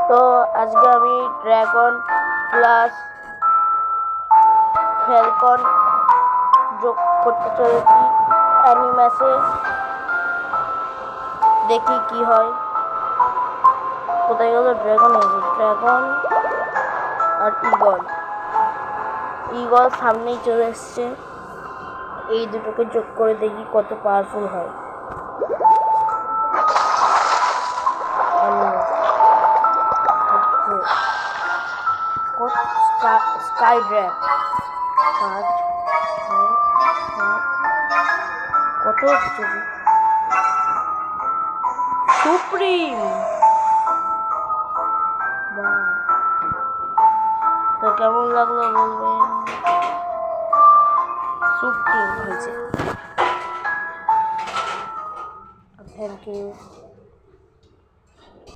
তো আজকে আমি ড্রাগন প্লাস ফ্যালকন যোগ করতে চলেছি অ্যানিম্যাসে। দেখি কি হয়। কোথায় গেল ড্রাগন? এসে ড্রাগন আর ইগল সামনেই চলে এসছে। এই দুটোকে যোগ করে দেখি কত পাওয়ারফুল হয়। স্কাই ড্র্যাগ 5 কত হচ্ছে? সুপ্রিম। তো কেমন লাগলো বলবেন। সুপ্রিম হয়েছে। Thank you.